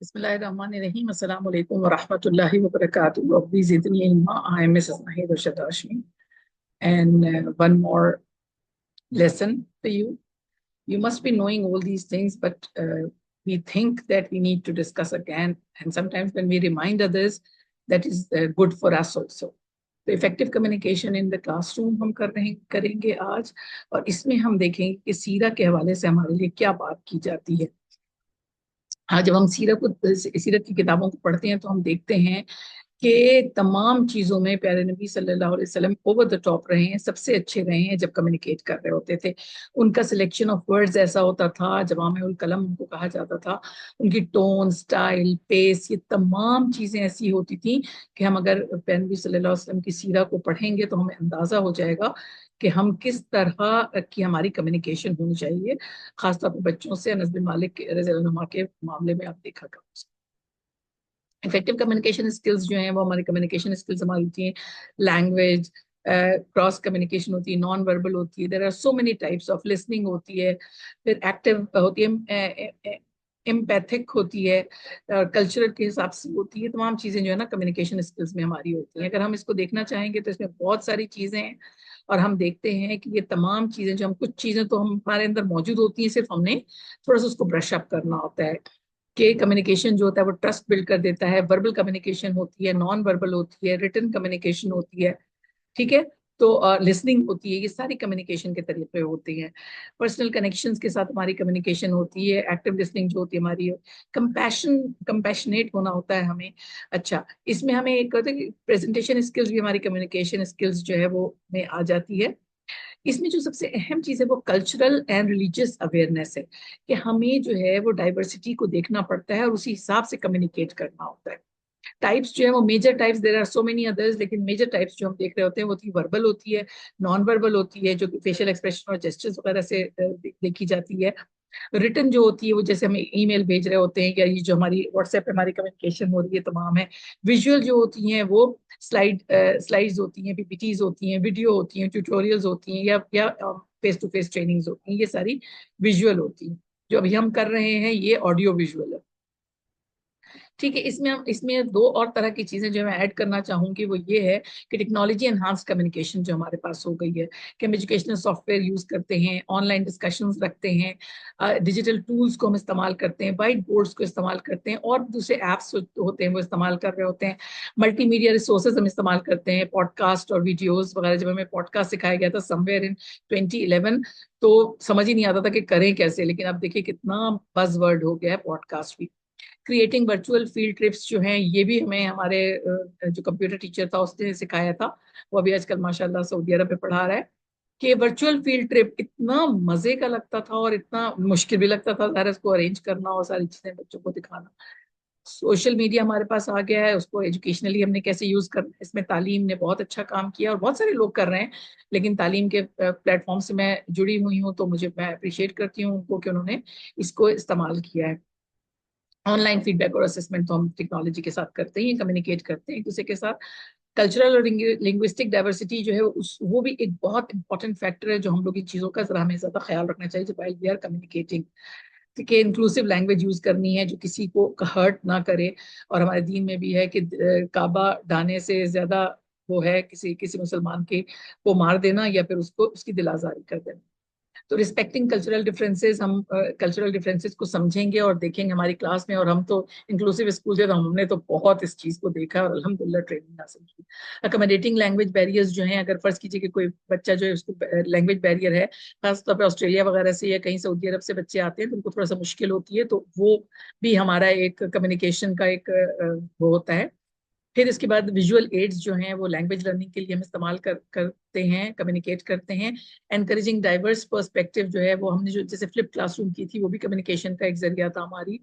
Bismillahirrahmanirrahim. Assalamu alaikum wa rahmatullahi wa barakatuh. Rabbi zidni ilma. I am Mrs. Nahid Rashid Hashmi. And one more lesson for you. You must be knowing all these things, but we think that we need to discuss again. And sometimes when we remind others, that is good for us also. तो effective communication in the classroom हम करेंगे आज, और इसमें हम देखेंगे कि सीरा के हवाले से हमारे लिए क्या बात की जाती है। हाँ, जब हम सीरत की किताबों को पढ़ते हैं तो हम देखते हैं कि तमाम चीजों में प्यारे नबी सल्लल्लाहु अलैहि वसल्लम ओवर द टॉप रहे हैं, सबसे अच्छे रहे हैं जब कम्युनिकेट कर रहे होते थे। उनका सिलेक्शन ऑफ वर्ड्स ऐसा होता था, जवामे उल कलम उनको कहा जाता था। उनकी टोन, स्टाइल, पेस, ये तमाम चीजें ऐसी होती थी कि हम अगर प्यारे नबी सल्लल्लाहु अलैहि वसल्लम की सीरा को पढ़ेंगे तो हमें अंदाजा हो जाएगा कि हम किस तरह की हमारी कम्युनिकेशन होनी चाहिए, खासतौर पर बच्चों से। अनस बिन मालिक रज़ी अल्लाह अन्हु के मामले में आप देखा करो। इफेक्टिव कम्युनिकेशन स्किल्स जो हैं वो हमारी कम्युनिकेशन स्किल्स हमारी होती हैं। लैंग्वेज, क्रॉस कम्युनिकेशन होती है, नॉन वर्बल होती है, there are so many types of listening होती है, फिर एक्टिव होती है, एम्पैथिक होती है, कल्चरल के हिसाब से होती है। तमाम चीजें जो है ना कम्युनिकेशन स्किल्स में हमारी होती हैं। अगर हम इसको देखना चाहेंगे तो इसमें बहुत सारी चीजें हैं, और हम देखते हैं कि ये तमाम चीजें जो हम कुछ चीजें तो हमारे अंदर मौजूद होती हैं, सिर्फ हमने थोड़ा सा उसको ब्रश अप करना होता है। कि कम्युनिकेशन जो होता है वो ट्रस्ट बिल्ड कर देता है। वर्बल कम्युनिकेशन होती है, नॉन वर्बल होती है, रिटन कम्युनिकेशन होती है, ठीक है। तो लिसनिंग होती है, ये सारी कम्युनिकेशन के तरीके होती हैं। पर्सनल कनेक्शंस के साथ हमारी कम्युनिकेशन होती है। एक्टिव लिसनिंग जो होती है हमारी, कंपैशनेट होना होता है हमें। अच्छा, इसमें हमें एक होता है कि प्रेजेंटेशन स्किल्स भी हमारी कम्युनिकेशन स्किल्स जो है वो में आ जाती है। इसमें जो सबसे अहम चीज है वो कल्चरल एंड रिलीजियस अवेयरनेस है, कि हमें जो है वो डाइवर्सिटी को देखना पड़ता है और उसी हिसाब से कम्युनिकेट करना होता है। टाइप्स जो है वो major types, there are so many others, लेकिन मेजर टाइप्स जो हम देख रहे होते हैं वो वर्बल होती है, नॉन वर्बल होती है, जो फेशियल एक्सप्रेशन और जेस्चर्स वगैरह से देखी जाती है। रिटर्न जो होती है वो जैसे हम ईमेल भेज रहे होते हैं, या ये जो हमारी व्हाट्सएप पे हमारी कम्युनिकेशन हो रही है तमाम है। विजुअल जो होती हैं वो स्लाइड्स होती हैं, पीपीटीज होती हैं, वीडियो होती हैं, ट्यूटोरियल्स होती हैं, या फेस टू फेस ट्रेनिंग्स होती हैं, ये सारी विजुअल होती हैं। जो अभी हम कर रहे हैं ये ऑडियो विजुअल है, ठीक है। इसमें दो और तरह की चीजें जो मैं ऐड करना चाहूंगी वो ये है कि टेक्नोलॉजी एनहांस कम्युनिकेशन जो हमारे पास हो गई है, कि हम एजुकेशनल सॉफ्टवेयर यूज करते हैं, ऑनलाइन डिस्कशंस रखते हैं, डिजिटल टूल्स को हम इस्तेमाल करते हैं, वाइट बोर्ड्स को इस्तेमाल करते हैं, और दूसरे ऐप्स होते हैं वो इस्तेमाल कर रहे होते हैं। मल्टीमीडिया रिसोर्सेज हम इस्तेमाल करते हैं, पॉडकास्ट और वीडियोज वगैरह। जब हमें पॉडकास्ट सिखाया गया था समवेयर इन 2011, तो समझ ही नहीं आता था कि करें कैसे, लेकिन अब देखिए कितना बज़ वर्ड हो गया है पॉडकास्ट भी। क्रिएटिंग वर्चुअल फील्ड ट्रिप्स जो हैं ये भी हमें हमारे जो कंप्यूटर टीचर था उसने सिखाया था। वो अभी आजकल माशाल्लाह सऊदी अरब में पढ़ा रहा है। कि वर्चुअल फील्ड ट्रिप इतना मजे का लगता था और इतना मुश्किल भी लगता था सारा इसको अरेंज करना और सारी चीजें बच्चों को दिखाना। सोशल मीडिया हमारे पास आ गया है, उसको एजुकेशनली हमने कैसे यूज करना है, इसमें तालीम ने बहुत अच्छा काम किया और बहुत सारे लोग कर रहे हैं। लेकिन तालीम के प्लेटफॉर्म से मैं जुड़ी हुई हूँ, तो मैं अप्रिशिएट करती हूँ उनको कि उन्होंने इसको इस्तेमाल किया है। ऑनलाइन फीडबैक और असेसमेंट तो हम टेक्नोलॉजी के साथ करते ही कम्युनिकेट करते हैं एक दूसरे के साथ। कल्चरल और लिंग्विस्टिक डाइवर्सिटी जो है वो भी एक बहुत इंपॉर्टेंट फैक्टर है, जो हम लोग इन चीज़ों का जरा हमें ज्यादा ख्याल रखना चाहिए जब वी आर कम्युनिकेटिंग। कि इंक्लूसिव लैंग्वेज यूज करनी है जो किसी को हर्ट ना करे। और हमारे दीन में भी है कि काबा ढाने से ज्यादा वो है किसी किसी मुसलमान के को मार देना या फिर उसको उसकी दिल आजारी कर देना। तो रिस्पेक्टिंग कल्चरल डिफरेंसेस, हम कल्चरल डिफरेंसेस को समझेंगे और देखेंगे हमारी क्लास में। और हम तो इंक्लूसिव स्कूल थे तो हमने तो बहुत इस चीज को देखा है और अल्हम्दुलिल्लाह ट्रेनिंग हासिल की। अकोमोडेटिंग लैंग्वेज बैरियर्स जो हैं, अगर फर्ज कीजिए कि कोई बच्चा जो है उसको लैंग्वेज बैरियर है, खासतौर पर ऑस्ट्रेलिया वगैरह से या कहीं सऊदी अरब से बच्चे आते हैं तो उनको थोड़ा सा मुश्किल होती है, तो वो भी हमारा एक कम्युनिकेशन का एक वो होता है। फिर इसके बाद विजुअल एड्स जो हैं वो लैंग्वेज लर्निंग के लिए हम इस्तेमाल करते हैं, कम्युनिकेट करते हैं। एनकरेजिंग डाइवर्स पर्सपेक्टिव जो है वो हमने जो जैसे फ्लिप क्लासरूम की थी वो भी कम्युनिकेशन का एक जरिया था हमारी।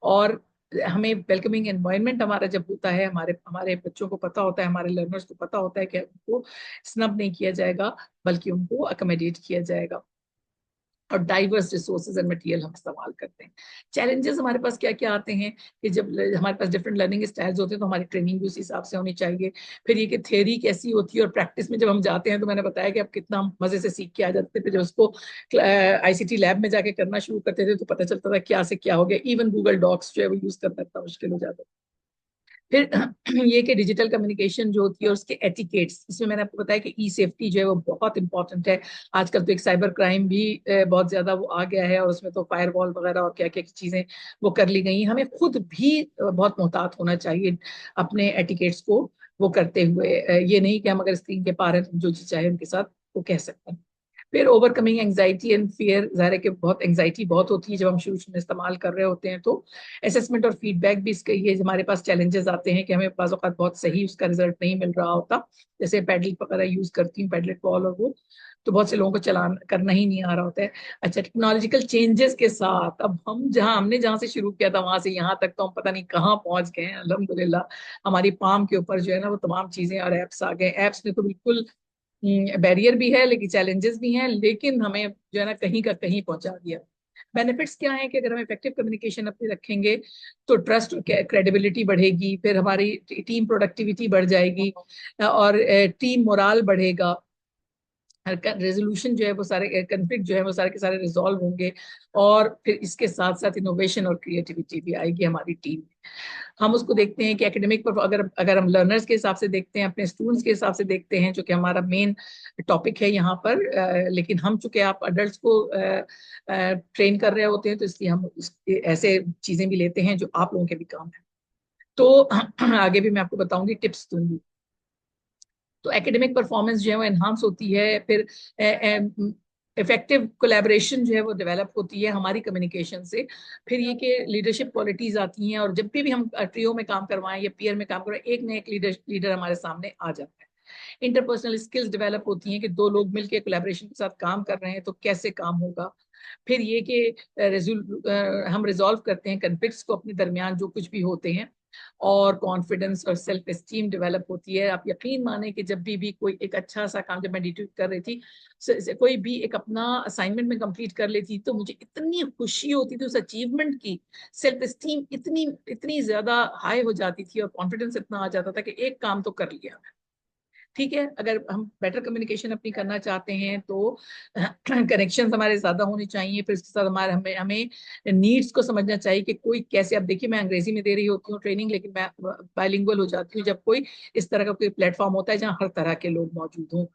और हमें वेलकमिंग एनवायरनमेंट हमारा जब होता है, हमारे हमारे बच्चों को पता होता है, हमारे लर्नर्स को पता होता है कि उनको स्नब नहीं किया जाएगा बल्कि उनको अकोमोडेट किया जाएगा। और डाइवर्स रिसोर्सेज एंड मटेरियल हम इस्तेमाल करते हैं। चैलेंजेस हमारे पास क्या क्या आते हैं कि जब हमारे पास डिफरेंट लर्निंग स्टाइल्स होते हैं तो हमारी ट्रेनिंग भी उस हिसाब से होनी चाहिए। फिर ये कि थ्योरी कैसी होती है और प्रैक्टिस में जब हम जाते हैं तो मैंने बताया कि आप कितना मजे से सीख के आ जाते थे, फिर जब उसको आईसीटी लैब में जाके करना शुरू करते थे तो पता चलता था क्या से क्या हो गया। इवन गूगल डॉक्स जो है वो यूज करना इतना मुश्किल हो जाता था। फिर ये कि डिजिटल कम्युनिकेशन जो होती है और उसके एटिकेट्स, इसमें मैंने आपको बताया कि ई सेफ्टी जो है वो बहुत इंपॉर्टेंट है। आजकल तो एक साइबर क्राइम भी बहुत ज्यादा वो आ गया है और उसमें तो फायरवॉल वगैरह और क्या क्या चीजें वो कर ली गई हैं। हमें खुद भी बहुत मोहतात होना चाहिए अपने एटिकेट्स को वो करते हुए। ये नहीं कि हम अगर स्क्रीन के पार हैं तो जो चीज चाहे उनके साथ वो कह सकते हैं। फिर ओवरकमिंग एंग्जाइटी एंड फियर, ज़ाहिर है कि बहुत एंग्जाइटी बहुत होती है जब हम शुरू में इस्तेमाल कर रहे होते हैं। तो असेसमेंट और फीडबैक भी इसके ये हमारे पास चैलेंजेस आते हैं कि हमें बाज़ औक़ात बहुत सही उसका रिजल्ट नहीं मिल रहा होता। जैसे पैडलेट वगैरह यूज करती हूँ, पैडलेट बॉल और वो, तो बहुत से लोगों को चलान करना ही नहीं आ रहा होता है। अच्छा, टेक्नोलॉजिकल चेंजेस के साथ अब हमने जहाँ से शुरू किया था वहां से यहाँ तक तो हम पता नहीं कहाँ पहुंच गए हैं। अल्हम्दुलिल्लाह हमारी पाम के ऊपर जो है ना वो तमाम चीजें और एप्स आ गए। एप्स में तो बिल्कुल बैरियर भी है लेकिन चैलेंजेस भी हैं, लेकिन हमें जो है ना कहीं का कहीं पहुंचा दिया। बेनिफिट्स क्या है कि अगर हम इफेक्टिव कम्युनिकेशन अपनी रखेंगे तो ट्रस्ट क्रेडिबिलिटी बढ़ेगी, फिर हमारी टीम प्रोडक्टिविटी बढ़ जाएगी और टीम मोराल बढ़ेगा। रेजोल्यूशन जो है वो सारे कन्फ्लिक्ट जो है वो सारे के सारे रिजॉल्व होंगे और फिर इसके साथ साथ इनोवेशन और क्रिएटिविटी भी आएगी हमारी टीम में। हम उसको देखते हैं कि एकेडमिक पर अगर अगर हम लर्नर्स के हिसाब से देखते हैं, अपने स्टूडेंट्स के हिसाब से देखते हैं, जो कि हमारा मेन टॉपिक है यहाँ पर, लेकिन हम चूंकि आप अडल्ट को ट्रेन कर रहे होते हैं तो इसलिए हम ऐसे चीजें भी लेते हैं जो आप लोगों के भी काम है। तो आगे भी मैं आपको बताऊंगी, टिप्स दूंगी। तो एकेडमिक परफॉर्मेंस जो है वो एनहांस होती है। फिर इफेक्टिव कोलैबोरेशन जो है वो डेवलप होती है हमारी कम्युनिकेशन से। फिर ये कि लीडरशिप क्वालिटीज आती हैं और जब भी हम ट्रियो में काम करवाएं या पीयर में काम करवाएं एक न एक लीडर हमारे सामने आ जाता है। इंटरपर्सनल स्किल्स डेवलप होती हैं कि दो लोग मिलकर कोलैबोरेशन के साथ काम कर रहे हैं तो कैसे काम होगा। फिर ये कि हम रिजॉल्व करते हैं कन्फ्लिक्ट्स को अपने दरमियान जो कुछ भी होते हैं, और कॉन्फिडेंस और सेल्फ एस्टीम डेवलप होती है। आप यकीन माने कि जब भी कोई एक अच्छा सा काम, जब मैं ड्यूटी कर रही थी, कोई भी एक अपना असाइनमेंट में कंप्लीट कर लेती तो मुझे इतनी खुशी होती थी उस अचीवमेंट की। सेल्फ एस्टीम इतनी इतनी ज्यादा हाई हो जाती थी और कॉन्फिडेंस इतना आ जाता था कि एक काम तो कर लिया। ठीक है, अगर हम बेटर कम्युनिकेशन अपनी करना चाहते हैं तो कनेक्शन हमारे ज्यादा होने चाहिए। फिर उसके साथ हमारे हमें हमें नीड्स को समझना चाहिए कि कोई कैसे, अब देखिए मैं अंग्रेजी में दे रही होती हूँ ट्रेनिंग, लेकिन मैं बाइलिंगुअल हो जाती हूँ जब कोई इस तरह का कोई प्लेटफॉर्म होता है जहाँ हर तरह के लोग मौजूद हों।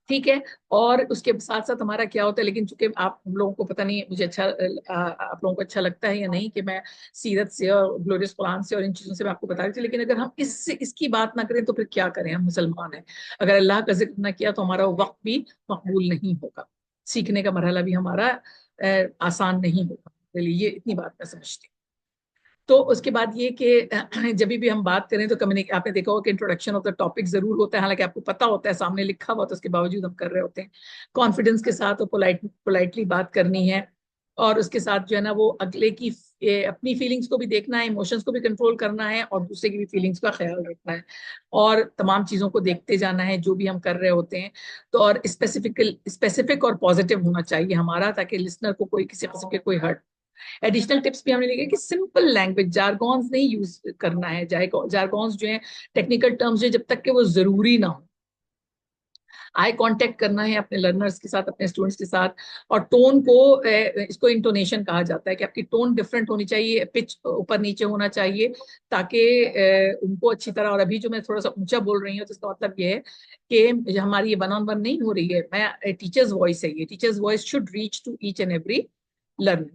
ठीक है, और उसके साथ साथ हमारा क्या होता है, लेकिन चूंकि आप लोगों को पता नहीं मुझे अच्छा आप लोगों को अच्छा लगता है या नहीं कि मैं सीरत से और ग्लोरियस कुरान से और इन चीजों से मैं आपको बता रही थी, लेकिन अगर हम इसकी बात ना करें तो फिर क्या करें, हम मुसलमान हैं। अगर अल्लाह का जिक्र ना किया तो हमारा वो वक्त भी मकबूल नहीं होगा, सीखने का मरहला भी हमारा आसान नहीं होगा। चलिए, ये इतनी बात मैं समझती हूँ। तो उसके बाद ये कि जब भी हम बात करें तो कम्युनिक आपने देखा होगा कि इंट्रोडक्शन ऑफ द टॉपिक जरूर होता है, हालांकि आपको पता होता है सामने लिखा हुआ तो उसके बावजूद हम कर रहे होते हैं। कॉन्फिडेंस के साथ और पोलाइटली बात करनी है, और उसके साथ जो है ना वो अगले की अपनी फीलिंग्स को भी देखना है, इमोशंस को भी कंट्रोल करना है और दूसरे की भी फीलिंग्स का ख्याल रखना है, और तमाम चीजों को देखते जाना है जो भी हम कर रहे होते हैं। तो और स्पेसिफिक और पॉजिटिव होना चाहिए हमारा, ताकि लिसनर को कोई किसी किस्म के कोई हर्ट। एडिशनल टिप्स भी हमने लिखे कि सिंपल लैंग्वेज, जारगॉन्स नहीं यूज करना है। जारगॉन्स जो है टेक्निकल टर्म्स जो जब तक के वो जरूरी ना हो। आई कांटेक्ट करना है अपने लर्नर्स के साथ, अपने स्टूडेंट्स के साथ। और टोन को इसको इंटोनेशन कहा जाता है कि आपकी टोन डिफरेंट होनी चाहिए, पिच ऊपर नीचे होना चाहिए ताकि उनको अच्छी तरह। और अभी जो मैं थोड़ा सा ऊंचा बोल रही हूँ तो इसका मतलब ये है कि हमारी ये वन ऑन वन नहीं हो रही है, मैं टीचर्स वॉइस है, ये teacher's voice should reach to each and every learner.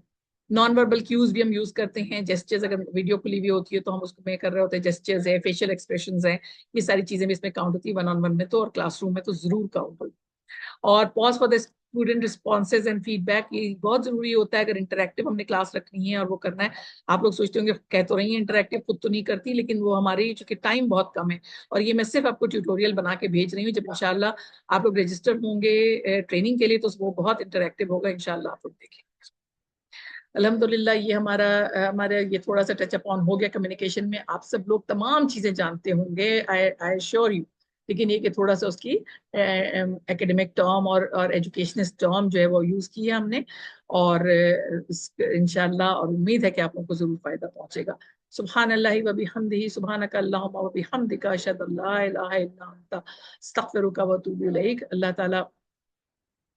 Non verbal cues भी हम यूज करते हैं, जेस्चर्स, अगर वीडियो खुली हुई होती है तो हम उसको में कर रहे होते हैं, जेस्चर्स है, फेशियल एक्सप्रेशंस है, ये सारी चीजें भी इसमें काउंट होती है वन ऑन वन में तो, और क्लासरूम में तो जरूर काउंट होती है। और pause for the student responses and feedback, ये बहुत जरूरी होता है अगर इंटरेक्टिव हमने क्लास रखनी है और वो करना है। आप लोग सोचते होंगे कह तो रही है इंटरेक्टिव, खुद तो नहीं करती, लेकिन वो हमारी चूंकि टाइम बहुत कम है, और ये मैं सिर्फ आपको ट्यूटोरियल बना के भेज रही हूँ। जब इंशाल्लाह आप लोग रजिस्टर होंगे ट्रेनिंग के लिए तो वो बहुत इंटरेक्टिव होगा, इंशाल्लाह आप लोग देखें। अल्हम्दुलिल्लाह ये हमारा ये थोड़ा सा टच अप ऑन हो गया कम्युनिकेशन में। आप सब लोग तमाम चीजें जानते होंगे, आई आई श्योर यू लेकिन ये कि थोड़ा सा उसकी एकेडमिक टर्म और एजुकेशनिस्ट टर्म जो है वो यूज की है हमने, और इंशाल्लाह और उम्मीद है कि आप लोगों को जरूर फायदा पहुंचेगा। सुभान अल्लाहि व बिहम्दिही, सुभानक अल्लाहुम्मा व बिहम्दिका, अशहदु अल्ला इलाहा इल्ला अंता, अस्तगफिरुका व अतूबु इलैक। अल्लाह ताला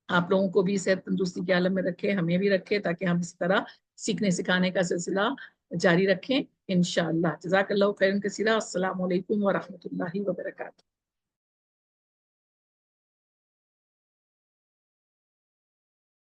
आप लोगों को भी सेहत तंदुरुस्ती के आलम में रखे, हमें भी रखे, ताकि हम इस तरह सीखने सिखाने का सिलसिला जारी रखें इंशाअल्लाह। जज़ाकल्लाहु खैरन कसीरा। अस्सलामु अलैकुम व रहमतुल्लाहि व बरकातहू।